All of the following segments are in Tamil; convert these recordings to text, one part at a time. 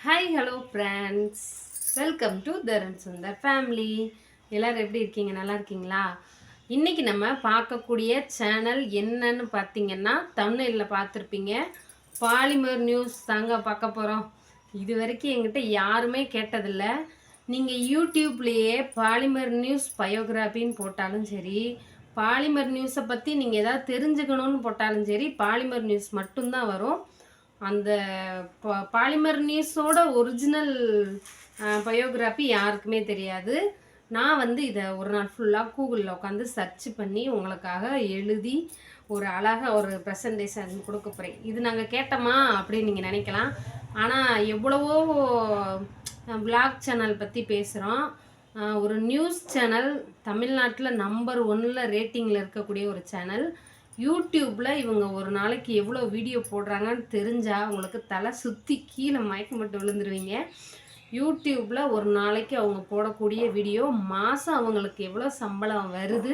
Hi hello friends, welcome to Tarun Sundar family. எல்லோரும் எப்படி இருக்கீங்க? நல்லா இருக்கீங்களா? இன்றைக்கி நம்ம பார்க்கக்கூடிய சேனல் என்னன்னு பார்த்தீங்கன்னா, தமிழில் பார்த்துருப்பீங்க, பாலிமர் நியூஸ் தாங்க பார்க்க போகிறோம். இது வரைக்கும் எங்கிட்ட யாருமே கேட்டதில்லை. நீங்கள் யூடியூப்லேயே பாலிமர் நியூஸ் பயோகிராஃபின்னு போட்டாலும் சரி, பாலிமர் நியூஸை பற்றி நீங்கள் எதாவது தெரிஞ்சுக்கணுன்னு போட்டாலும் சரி, பாலிமர் நியூஸ் மட்டும்தான் வரும். அந்த பாலிமர் நியூஸோட ஒரிஜினல் பயோகிராஃபி யாருக்குமே தெரியாது. நான் வந்து இதை ஒரு நாள் ஃபுல்லாக கூகுளில் உட்காந்து சர்ச் பண்ணி உங்களுக்காக எழுதி ஒரு அழகாக ஒரு ப்ரெசன்டேஷன் கொடுக்க போகிறேன். இது நாங்கள் கேட்டோமா அப்படின்னு நீங்கள் நினைக்கலாம். ஆனால் எவ்வளவோ விளாக் சேனல் பற்றி பேசுகிறோம். ஒரு நியூஸ் சேனல் தமிழ்நாட்டில் நம்பர் 1 ரேட்டிங்கில் இருக்கக்கூடிய ஒரு சேனல். யூடியூப்பில் இவங்க ஒரு நாளைக்கு எவ்வளோ வீடியோ போடுறாங்கன்னு தெரிஞ்சால் உங்களுக்கு தலை சுற்றி கீழே மயக்கம் மட்டும் விழுந்துருவீங்க. யூடியூப்பில் ஒரு நாளைக்கு அவங்க போடக்கூடிய வீடியோ மாதம் அவங்களுக்கு எவ்வளோ சம்பளம் வருது,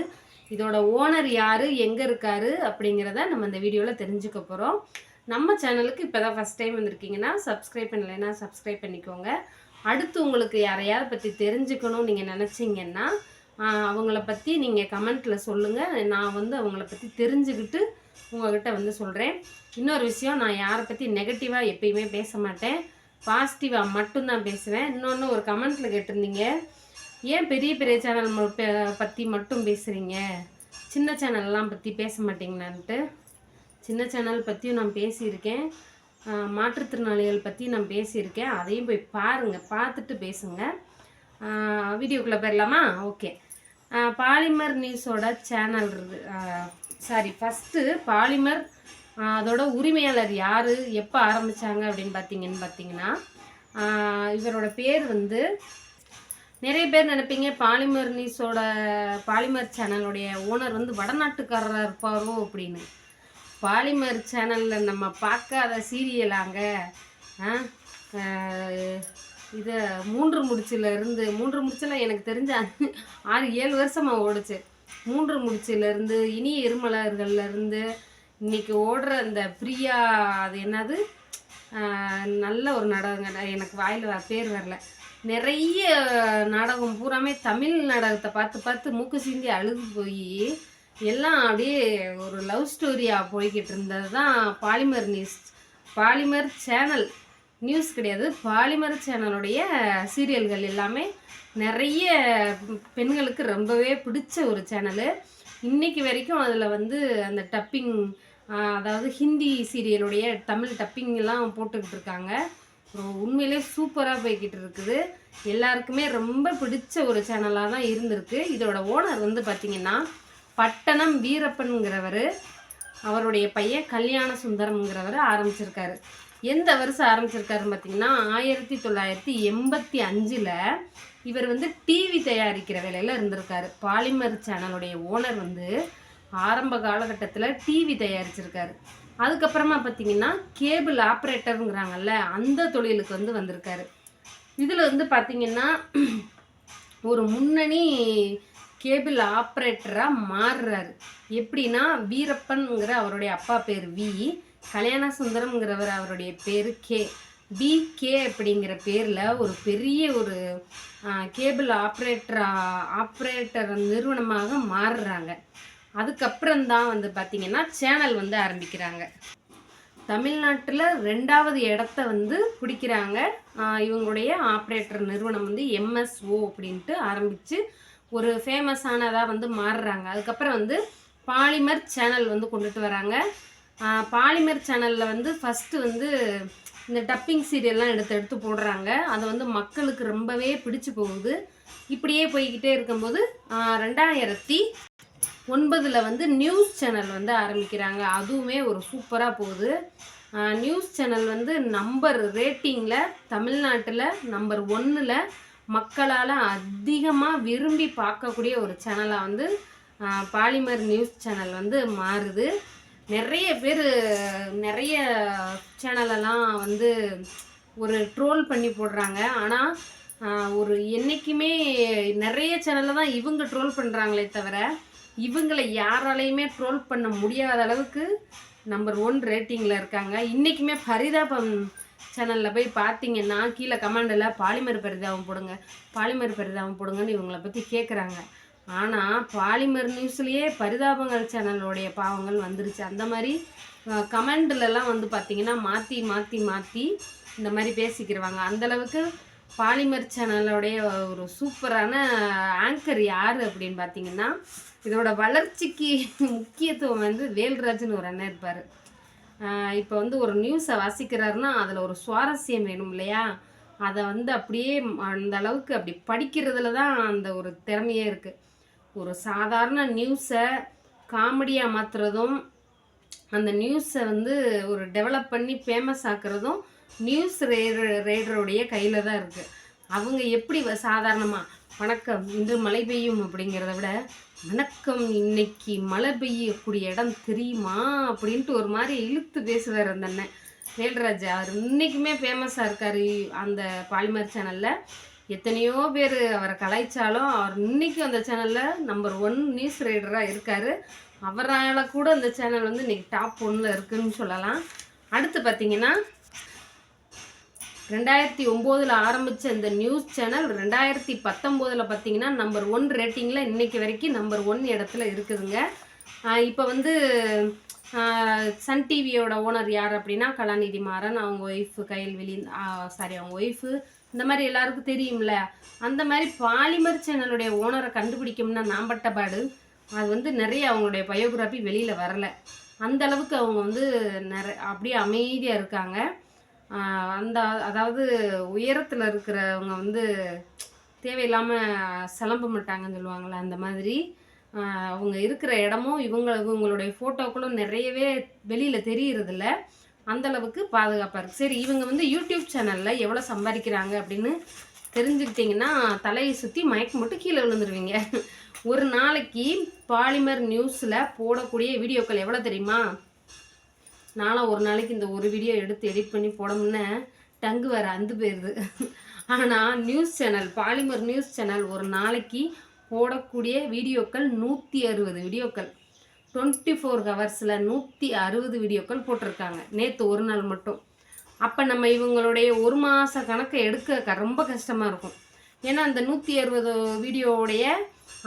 இதோட ஓனர் யார், எங்கே இருக்கார் அப்படிங்கிறத நம்ம இந்த வீடியோவில் தெரிஞ்சுக்க போகிறோம். நம்ம சேனலுக்கு இப்போ தான் ஃபஸ்ட் டைம் வந்திருக்கீங்கன்னா சப்ஸ்கிரைப் பண்ணலைன்னா சப்ஸ்கிரைப் பண்ணிக்கோங்க. அடுத்து உங்களுக்கு யாரையாவது பற்றி தெரிஞ்சுக்கணும்னு நீங்கள் நினச்சிங்கன்னா அவங்கள பற்றி நீங்கள் கமெண்ட்டில் சொல்லுங்கள். நான் வந்து அவங்கள பற்றி தெரிஞ்சுக்கிட்டு உங்கள்கிட்ட வந்து சொல்கிறேன். இன்னொரு விஷயம், நான் யாரை பற்றி நெகட்டிவாக எப்பயுமே பேச மாட்டேன், பாசிட்டிவாக மட்டும்தான் பேசுவேன். இன்னொன்று ஒரு கமெண்ட்டில் கேட்டிருந்தீங்க, ஏன் பெரிய பெரிய சேனல் பற்றி மட்டும் பேசுகிறீங்க, சின்ன சேனல்லாம் பற்றி பேச மாட்டீங்களான்ட்டு. சின்ன சேனல் பற்றியும் நான் பேசியிருக்கேன், மாற்றுத்திறனாளிகள் பற்றி நான் பேசியிருக்கேன். அதையும் போய் பாருங்கள், பார்த்துட்டு பேசுங்க. வீடியோக்குள்ளே போயிடலாமா? ஓகே. பாலிமர் நியூஸோட சேனல் ஃபஸ்ட்டு பாலிமர் அதோட உரிமையாளர் யார், எப்போ ஆரம்பித்தாங்க அப்படின்னு பார்த்தீங்கன்னா இவரோட பேர் வந்து நிறைய பேர் நினைப்பீங்க பாலிமர் நியூஸோட பாலிமர் சேனலுடைய ஓனர் வந்து வடநாட்டுக்காரராக இருப்பாரோ அப்படின்னு. பாலிமர் சேனலில் நம்ம பார்க்காத சீரியலாங்க. இது மூன்று முடிச்சில் எனக்கு தெரிஞ்ச 6-7 வருஷமாக ஓடுச்சு. மூன்று முடிச்சிலேருந்து, இனிய இருமலர்கள்லேருந்து, இன்றைக்கி ஓடுற அந்த பிரியா, அது என்னது, நல்ல ஒரு நாடகங்க, எனக்கு வாயில் பேர் வரல. நிறைய நாடகம் பூராமே தமிழ் நாடகத்தை பார்த்து பார்த்து மூக்கு சீந்தி அழுது போய் எல்லாம் அப்படியே ஒரு லவ் ஸ்டோரியாக போய்கிட்டு இருந்தது தான் Polimer news. Polimer channel news கிடையாது, பாலிமர் சேனலுடைய சீரியல்கள் எல்லாமே நிறைய பெண்களுக்கு ரொம்பவே பிடிச்ச ஒரு சேனலு. இன்றைக்கி வரைக்கும் அதில் வந்து அந்த டப்பிங், அதாவது ஹிந்தி சீரியலுடைய தமிழ் டப்பிங்லாம் போட்டுக்கிட்டு இருக்காங்க. உண்மையிலே சூப்பராக போய்கிட்டு இருக்குது. எல்லாருக்குமே ரொம்ப பிடிச்ச ஒரு சேனலாக தான் இருந்திருக்கு. இதோட ஓனர் வந்து பார்த்திங்கன்னா பட்டணம் வீரப்பன்கிறவர், அவருடைய பையன் கல்யாண சுந்தரம்ங்கிறவர் ஆரம்பிச்சிருக்காரு. எந்த வருஷம் ஆரம்பிச்சிருக்காருன்னு பார்த்தீங்கன்னா 1985 இவர் வந்து டிவி தயாரிக்கிற வேலையில் இருந்திருக்காரு. பாலிமர் சேனலுடைய ஓனர் வந்து ஆரம்ப காலகட்டத்தில் டிவி தயாரிச்சிருக்காரு. அதுக்கப்புறமா பார்த்தீங்கன்னா கேபிள் ஆப்ரேட்டருங்கிறாங்கல்ல, அந்த தொழிலுக்கு வந்து வந்திருக்காரு. இதில் வந்து பார்த்திங்கன்னா ஒரு முன்னணி கேபிள் ஆப்ரேட்டராக மாறுறாரு. எப்படின்னா, வீரப்பன்கிற அவருடைய அப்பா பேர் வி, கல்யாண சுந்தரம்ங்கிறவர் அவருடைய பேர் கே, பிகே அப்படிங்கிற பேரில் ஒரு பெரிய ஒரு கேபிள் ஆப்ரேட்டர் நிறுவனமாக மாறுறாங்க. அதுக்கப்புறம்தான் வந்து பார்த்திங்கன்னா சேனல் வந்து ஆரம்பிக்கிறாங்க. தமிழ்நாட்டில் 2வது இடத்த வந்து பிடிக்கிறாங்க. இவங்களுடைய ஆப்ரேட்டர் நிறுவனம் வந்து எம்எஸ்ஓ அப்படின்ட்டு ஆரம்பித்து ஒரு ஃபேமஸானதாக வந்து மாறுறாங்க. அதுக்கப்புறம் வந்து பாலிமர் சேனல் வந்து கொண்டுட்டு வராங்க. பாலிமர் சேனலில் வந்து ஃபஸ்ட்டு வந்து இந்த டப்பிங் சீரியல்லாம் எடுத்து போடுறாங்க. அதை வந்து மக்களுக்கு ரொம்பவே பிடிச்சி போகுது. இப்படியே போய்கிட்டே இருக்கும்போது 2009 வந்து நியூஸ் சேனல் வந்து ஆரம்பிக்கிறாங்க. அதுவுமே ஒரு சூப்பராக போகுது. நியூஸ் சேனல் வந்து நம்பர் ரேட்டிங்கில் தமிழ்நாட்டில் நம்பர் 1 மக்களால் அதிகமாக விரும்பி பார்க்கக்கூடிய ஒரு சேனலாக வந்து பாலிமர் நியூஸ் சேனல் வந்து மாறுது. நிறைய பேர் நிறைய சேனலெல்லாம் வந்து ஒரு ட்ரோல் பண்ணி போடுறாங்க. ஆனால் ஒரு என்றைக்குமே நிறைய சேனலில் தான் இவங்க ட்ரோல் பண்ணுறாங்களே தவிர இவங்களை யாராலையுமே ட்ரோல் பண்ண முடியாத அளவுக்கு நம்பர் 1 ரேட்டிங்கில் இருக்காங்க. இன்றைக்குமே பரிதாபம் சேனலில் போய் பார்த்தீங்கன்னா கீழே கமெண்டில் பாலிமர் பரிதாபம் போடுங்க, பாலிமர் பரிதாபம் போடுங்கன்னு இவங்களை பற்றி கேட்குறாங்க. ஆனால் பாலிமர் நியூஸ்லேயே பரிதாபங்கள் சேனலோடைய பாவங்கள் வந்துருச்சு. அந்த மாதிரி கமெண்ட்லலாம் வந்து பார்த்திங்கன்னா மாற்றி மாற்றி மாற்றி இந்த மாதிரி பேசிக்கிறவாங்க. அந்தளவுக்கு பாலிமர் சேனலோடைய ஒரு சூப்பரான ஆங்கர் யார் அப்படின்னு பார்த்தீங்கன்னா, இதோட வளர்ச்சிக்கு முக்கியத்துவம் வந்து வேல்ராஜ்னு ஒரு அண்ணன் இருப்பார். இப்போ வந்து ஒரு நியூஸை வாசிக்கிறாருன்னா அதில் ஒரு சுவாரஸ்யம் வேணும் இல்லையா? அதை வந்து அப்படியே அந்த அளவுக்கு அப்படி படிக்கிறதுல தான் அந்த ஒரு திறமையே இருக்குது. ஒரு சாதாரண நியூஸை காமெடியாக மாற்றுறதும், அந்த நியூஸை வந்து ஒரு டெவலப் பண்ணி ஃபேமஸ் ஆக்குறதும் நியூஸ் ரேடருடைய கையில் தான் இருக்குது. அவங்க எப்படி சாதாரணமாக வணக்கம் இன்று மழை பெய்யும் அப்படிங்கிறத விட வணக்கம் இன்னைக்கு மழை பெய்யக்கூடிய இடம் தெரியுமா அப்படின்ட்டு ஒரு மாதிரி இழுத்து பேசுவார் அந்த அண்ணன் வேல்ராஜ். அவர் இன்றைக்குமே ஃபேமஸாக இருக்கார் அந்த பாலிமர் சேனலில். எத்தனையோ பேர் அவரை கலாய்ச்சாலும் அவர் இன்றைக்கும் அந்த சேனலில் நம்பர் 1 நியூஸ் ரைடராக இருக்கார். அவரால் கூட அந்த சேனல் வந்து இன்றைக்கி டாப் 1ல் இருக்குதுன்னு சொல்லலாம். அடுத்து பார்த்திங்கன்னா 2009 ஆரம்பித்த இந்த நியூஸ் சேனல் 2019 பார்த்திங்கன்னா நம்பர் 1 ரேட்டிங்கில் இன்றைக்கி வரைக்கும் நம்பர் 1 இடத்துல இருக்குதுங்க. இப்போ வந்து சன் டிவியோட ஓனர் யார் அப்படின்னா கலாநிதி மாறன், அவங்க ஒய்ஃபு கயல்விழி, அவங்க ஒய்ஃபு, இந்த மாதிரி எல்லாருக்கும் தெரியும்ல. அந்த மாதிரி பாலிமர் சேனலுடைய ஓனரை கண்டுபிடிக்கும்னா நான் பட்ட பாடு. அது வந்து நிறைய அவங்களுடைய பயோகிராஃபி வெளியில் வரலை. அந்த அளவுக்கு அவங்க வந்து அப்படியே அமைதியாக இருக்காங்க. அதாவது உயரத்தில் இருக்கிறவங்க வந்து தேவையில்லாமல் சிலம்ப மாட்டாங்கன்னு சொல்லுவாங்களே, அந்த மாதிரி அவங்க இருக்கிற இடமும் இவங்களுடைய ஃபோட்டோக்களும் நிறையவே வெளியில் தெரிகிறதில்ல. அந்தளவுக்கு பாதுகாப்பாக இருக்குது. சரி, இவங்க வந்து யூடியூப் சேனலில் எவ்வளோ சம்பாதிக்கிறாங்க அப்படின்னு தெரிஞ்சுக்கிட்டிங்கன்னா தலையை சுற்றி மயக்கம் மட்டும் கீழே விழுந்துருவீங்க. ஒரு நாளைக்கு பாலிமர் நியூஸில் போடக்கூடிய வீடியோக்கள் எவ்வளோ தெரியுமா? நானும் ஒரு நாளைக்கு இந்த ஒரு வீடியோ எடுத்து எடிட் பண்ணி போடமுன்னா டங்கு வேறு அந்து போயிடுது. ஆனால் news channel, Polimer news channel ஒரு நாளைக்கு போடக்கூடிய வீடியோக்கள் 160 வீடியோக்கள், 24 ஹவர்ஸில் 160 வீடியோக்கள் போட்டிருக்காங்க நேற்று ஒரு நாள் மட்டும். அப்போ நம்ம இவங்களுடைய ஒரு மாத கணக்கை எடுக்க ரொம்ப கஷ்டமாக இருக்கும். ஏன்னா அந்த 160 வீடியோவுடைய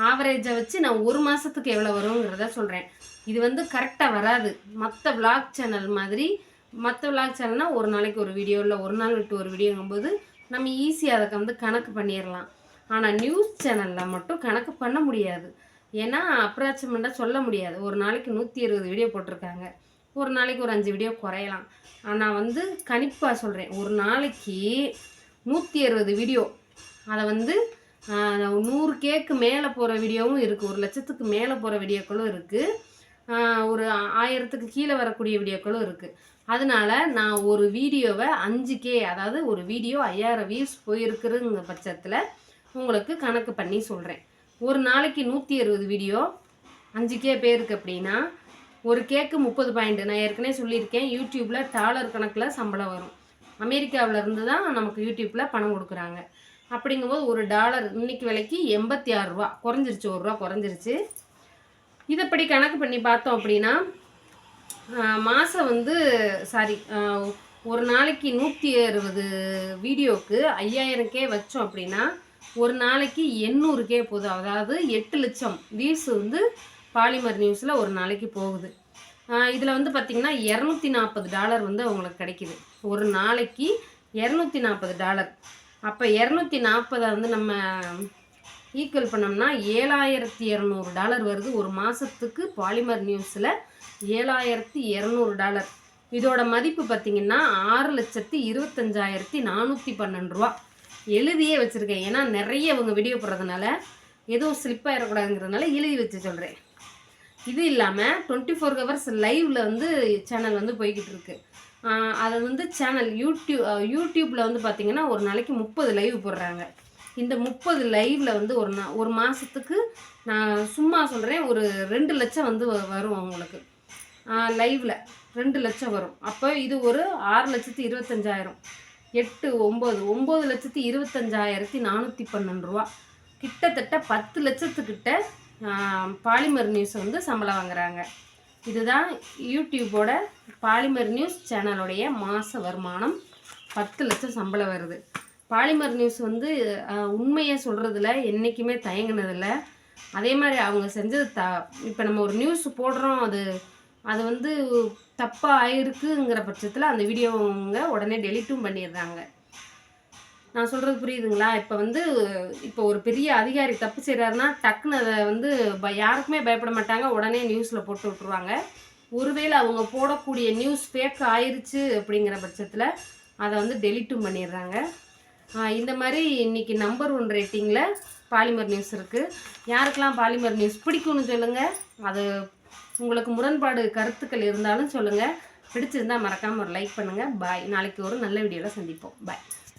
ஆவரேஜை வச்சு நான் ஒரு மாதத்துக்கு எவ்வளோ வருங்கிறத சொல்கிறேன். இது வந்து கரெக்டாக வராது. மற்ற விளாக் சேனல் மாதிரி, மற்ற விளாக் சேனல்னால் ஒரு நாளைக்கு ஒரு வீடியோ, இல்லை ஒரு நாள் விட்டு ஒரு வீடியோங்கும்போது நம்ம ஈஸியாக அதை வந்து கணக்கு பண்ணிடலாம். ஆனால் நியூஸ் சேனலில் மட்டும் கணக்கு பண்ண முடியாது. ஏன்னா அப்ராக்சிமேட்டாக சொல்ல முடியாது. ஒரு நாளைக்கு 120 வீடியோ போட்டிருக்காங்க, ஒரு நாளைக்கு ஒரு 5 வீடியோ குறையலாம். ஆனால் வந்து கணிப்பாக சொல்கிறேன், ஒரு நாளைக்கு 160 வீடியோ, அதை வந்து 100Kக்கு மேலே போகிற வீடியோவும் இருக்குது, 1,00,000க்கு மேலே போகிற வீடியோக்களும் இருக்குது, ஒரு 1000க்கு கீழே வரக்கூடிய வீடியோக்களும் இருக்குது. அதனால நான் ஒரு வீடியோவை 5K, அதாவது ஒரு வீடியோ 5000 வியூஸ் போயிருக்குதுங்க பட்சத்தில் உங்களுக்கு கணக்கு பண்ணி சொல்கிறேன். ஒரு நாளைக்கு 160 வீடியோ 5K பேருக்கு அப்படின்னா ஒரு கேக்கு 30 பாயிண்ட். நான் ஏற்கனவே சொல்லியிருக்கேன், யூடியூப்பில் டாலர் கணக்கில் சம்பளம் வரும். அமெரிக்காவிலேருந்து தான் நமக்கு யூடியூப்பில் பணம் கொடுக்குறாங்க. அப்படிங்கும்போது ஒரு டாலர் இன்னைக்கு விலைக்கு 86 ரூபா குறைஞ்சிருச்சு, 1 ரூபா குறைஞ்சிருச்சு. இதைப்படி கணக்கு பண்ணி பார்த்தோம் அப்படின்னா மாதம் வந்து ஒரு நாளைக்கு 160 வீடியோவுக்கு 5000K வச்சோம் அப்படின்னா ஒரு நாளைக்கு 800K போகுது. அதாவது 8 லட்சம் வியூஸ் வந்து பாலிமர் நியூஸில் ஒரு நாளைக்கு போகுது. இதில் வந்து பார்த்திங்கன்னா $240 வந்து அவங்களுக்கு கிடைக்கிது. ஒரு நாளைக்கு $240. அப்போ 240 வந்து நம்ம ஈக்குவல் பண்ணோம்னா $7200 வருது ஒரு மாதத்துக்கு. பாலிமர் நியூஸில் $7200. இதோட மதிப்பு பார்த்திங்கன்னா 6,25,412 ரூபா. எழுதியே வச்சுருக்கேன், ஏன்னா நிறைய அவங்க வீடியோ போடுறதுனால எதுவும் ஸ்லிப்பாக இருக்கக்கூடாதுங்கிறதுனால எழுதி வச்சு சொல்கிறேன். இது இல்லாமல் 24 ஹவர்ஸ் லைவில் வந்து சேனல் வந்து போய்கிட்டு இருக்கு. அதை வந்து சேனல் யூடியூப்பில் வந்து பார்த்திங்கன்னா ஒரு நாளைக்கு 30 லைவ் போடுறாங்க. இந்த 30 லைவில் வந்து ஒரு மாதத்துக்கு நான் சும்மா சொல்கிறேன், ஒரு 2 லட்சம் வந்து வரும் அவங்களுக்கு. லைவில் 2 லட்சம் வரும். அப்போ இது ஒரு 6,25,000, 8, 9,25,412 ரூபா. கிட்டத்தட்ட 10 லட்சத்துக்கிட்ட பாலிமர் நியூஸ் வந்து சம்பளம் வாங்குறாங்க. இதுதான் யூடியூபோட பாலிமர் நியூஸ் சேனலுடைய மாத வருமானம். 10 லட்சம் சம்பளம் வருது. பாலிமர் நியூஸ் வந்து உண்மையை சொல்கிறதுல என்றைக்குமே தயங்கினதில்ல. அதே மாதிரி அவங்க செஞ்சது இப்போ நம்ம ஒரு நியூஸ் போடுறோம், அது வந்து தப்பாக ஆயிருக்குங்கிற பட்சத்தில் அந்த வீடியோவங்க உடனே டெலிட்டும் பண்ணிடுறாங்க. நான் சொல்கிறது புரியுதுங்களா? இப்போ ஒரு பெரிய அதிகாரி தப்பு செய்கிறாருன்னா டக்குன்னு அதை வந்து யாருக்குமே பயப்பட மாட்டாங்க, உடனே நியூஸில் போட்டு விட்ருவாங்க. ஒருவேளை அவங்க போடக்கூடிய நியூஸ் ஃபேக் ஆயிருச்சு அப்படிங்கிற பட்சத்தில் அதை வந்து டெலிட்டும் பண்ணிடுறாங்க. இந்த மாதிரி இன்றைக்கி நம்பர் 1 ரேட்டிங்கில் பாலிமர் நியூஸ் இருக்குது. யாருக்கெல்லாம் பாலிமர் நியூஸ் பிடிக்கும்னு சொல்லுங்கள். அது உங்களுக்கு முரண்பாடு கருத்துக்கள் இருந்தாலும் சொல்லுங்கள். பிடிச்சிருந்தால் மறக்காமல் ஒரு லைக் பண்ணுங்கள். பாய். நாளைக்கு ஒரு நல்ல வீடியோவில் சந்திப்போம். பாய்.